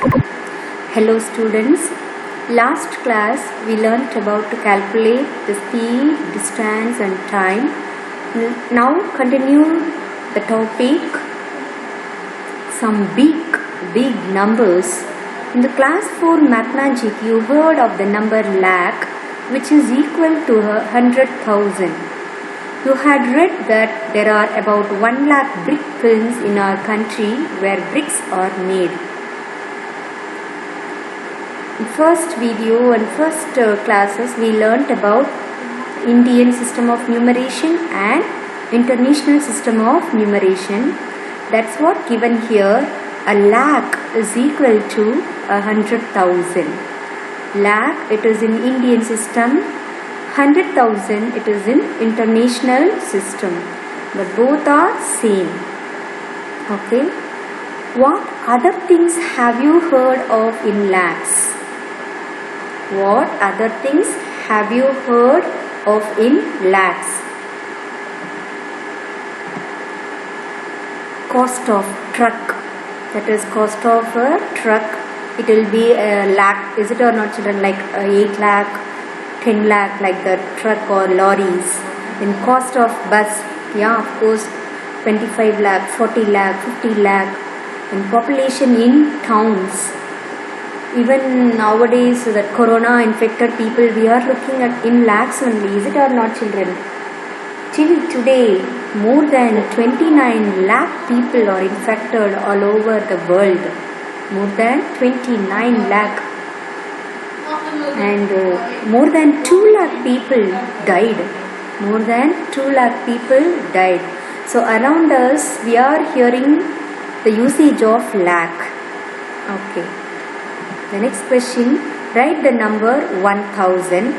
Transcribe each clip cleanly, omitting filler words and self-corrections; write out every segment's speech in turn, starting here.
Hello students, last class we learnt about to calculate the speed, distance and time. Now continue the topic, some big numbers. In the class 4 mathematics you heard of the number lakh, which is equal to 100,000. You had read that there are about 1 lakh brick kilns in our country where bricks are made. In first video and first classes we learnt about Indian system of numeration and international system of numeration. That's what given here. A lakh is equal to 100,000. Lakh, it is in Indian system. 100,000, it is in international system. But both are same. Okay. What other things have you heard of in lakhs? What other things have you heard of in lakhs? Cost of truck. That is cost of a truck. It will be a lakh. Is it or not, children? Like 8 lakh, 10 lakh, like the truck or lorries. Then cost of bus. Yeah, of course, 25 lakh, 40 lakh, 50 lakh. And population in towns. Even nowadays that corona infected people, we are looking at in lakhs only. Is it or not, children? Till today, more than 29 lakh people are infected all over the world. More than 29 lakh. And more than 2 lakh people died. More than 2 lakh people died. So around us, we are hearing the usage of lakh. Okay. The next question, write the number 1000.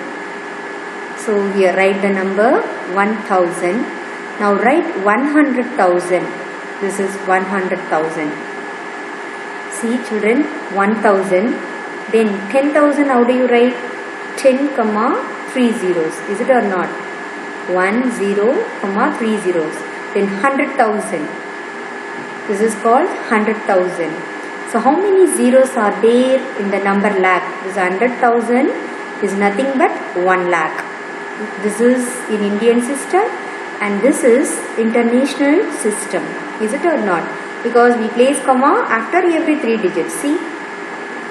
So here write the number 1000. Now write 100,000. This is 100,000. See children, 1000. Then 10,000, how do you write? 10, 3 zeros. Is it or not? 1, 0, 3 zeros. Then 100,000. This is called 100,000. So how many zeros are there in the number lakh? This 100,000 is nothing but 1 lakh. This is in Indian system and this is international system. Is it or not? Because we place comma after every 3 digits. See?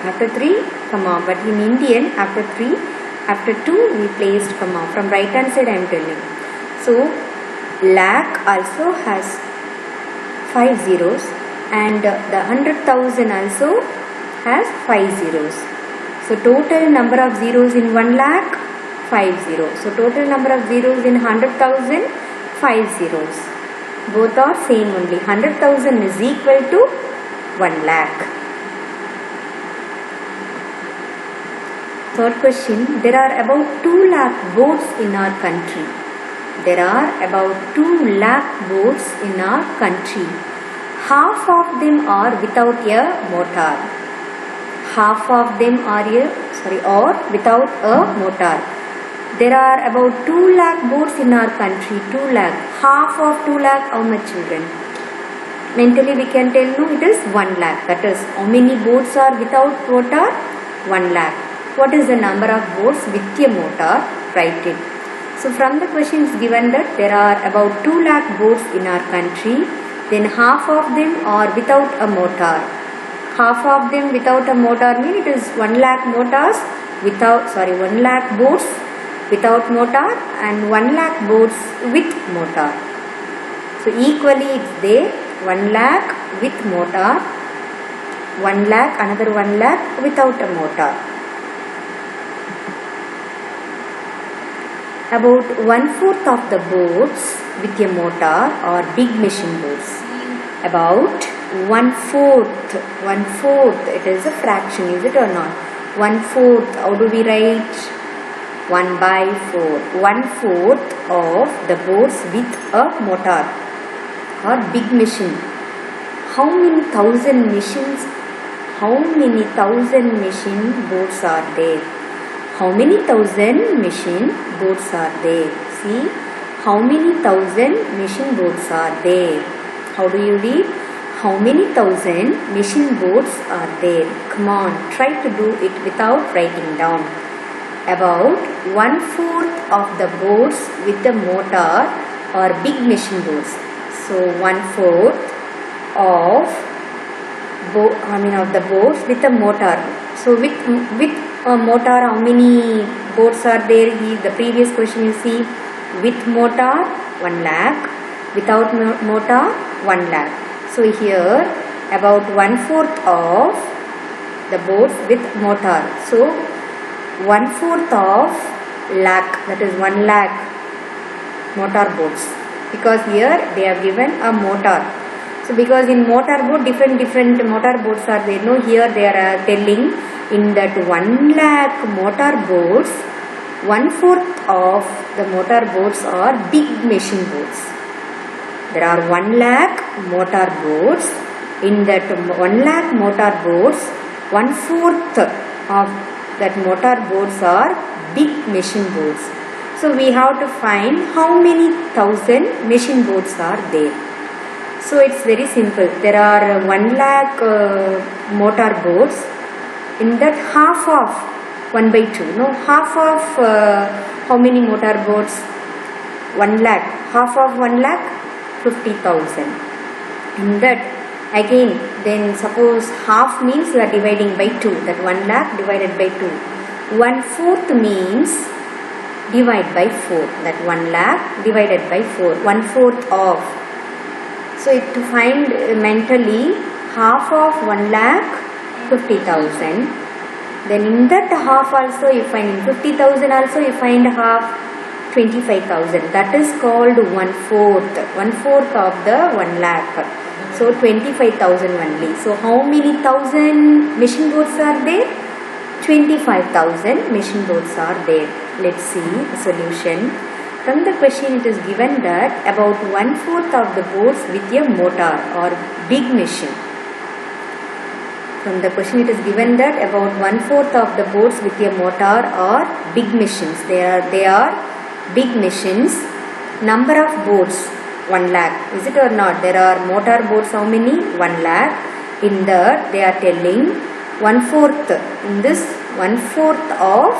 After 3, comma. But in Indian, after 3, after 2, we placed comma. From right hand side I am telling. So, lakh also has 5 zeros. And the 100,000 also has 5 zeros. So total number of zeros in 1 lakh, 5 zeros. So total number of zeros in 100,000, 5 zeros. Both are same only. 100,000 is equal to 1 lakh. Third question, there are about 2 lakh boats in our country. There are about 2 lakh boats in our country. Half of them are without a motor. Half of them are without a motor. There are about 2 lakh boats in our country. 2 lakh. Half of 2 lakh, how much, children? Mentally we can tell, no, it is 1 lakh. That is, how many boats are without motor? 1 lakh. What is the number of boats with a motor? Write it. So from the question is given that there are about 2 lakh boats in our country. Then half of them are without a motor. Half of them without a motor means it is 1 lakh motors without, 1 lakh boats without motor and 1 lakh boats with motor. So equally it's there, 1 lakh with motor, 1 lakh, another 1 lakh without a motor. About 1/4 of the boats with a motor or big machine boats. About 1/4, it is a fraction, is it or not? 1/4, how do we write? 1/4. 1/4 of the boats with a motor or big machine. How many thousand machine boats are there? How many thousand machine boats are there? See, how many thousand machine boats are there? How do you read? how many thousand machine boards are there? Come on, try to do it without writing down. About 1/4 of the boards with the motor are big machine boards. So 1/4 of of the boards with a motor. So with a motor, how many boards are there? The previous question you see, with motor 1 lakh, without motor 1 lakh. So here about 1/4 of the boards with motor. So 1/4 of lakh, that is 1 lakh motor boards, because here they have given a motor. So because in motor board different motor boards are there. No, here they are telling in that 1 lakh motor boards, 1/4 of the motor boards are big machine boards. There are 1 lakh motor boards. In that 1 lakh motor boards, 1/4 of that motor boards are big machine boards. So we have to find how many thousand machine boards are there. So it's very simple. There are 1 lakh motor boards. In that half of 1/2. No, half of how many motor boards? 1 lakh. Half of 1 lakh, 50,000. In that again, then suppose half means you are dividing by 2. That 1 lakh divided by 2. 1/4 means divide by 4. That 1 lakh divided by 4. 1/4 of. So to find mentally half of 1 lakh, 50,000. Then in that half also you find, in 50,000 also you find half, 25,000. That is called 1/4. 1/4 of the 1 lakh. So 25,000 only. So how many thousand machine boards are there? 25,000 machine boards are there. Let's see the solution. From the question it is given that about 1/4 of the boards with a motor or big machine. From the question it is given that about 1/4 of the boards with a motor or big machines. They are big machines. Number of boards 1 lakh. Is it or not? There are motor boards how many? 1 lakh. In that they are telling 1/4. In this 1/4 of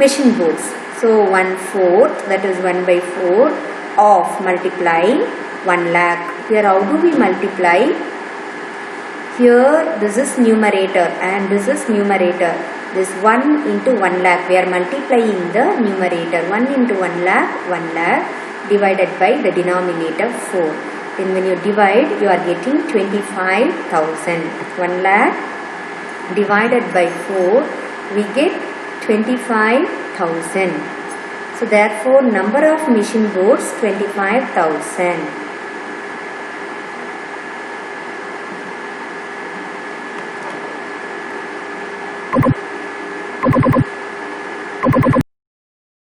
machine boards. So 1/4, that is 1/4 of multiplying 1 lakh. Here how do we multiply? Here this is numerator and this is numerator. This 1 into 1 lakh. We are multiplying the numerator. 1 into 1 lakh, 1 lakh divided by the denominator 4. Then when you divide, you are getting 25,000. 1 lakh divided by 4, we get 25,000. So therefore number of machine boards 25,000.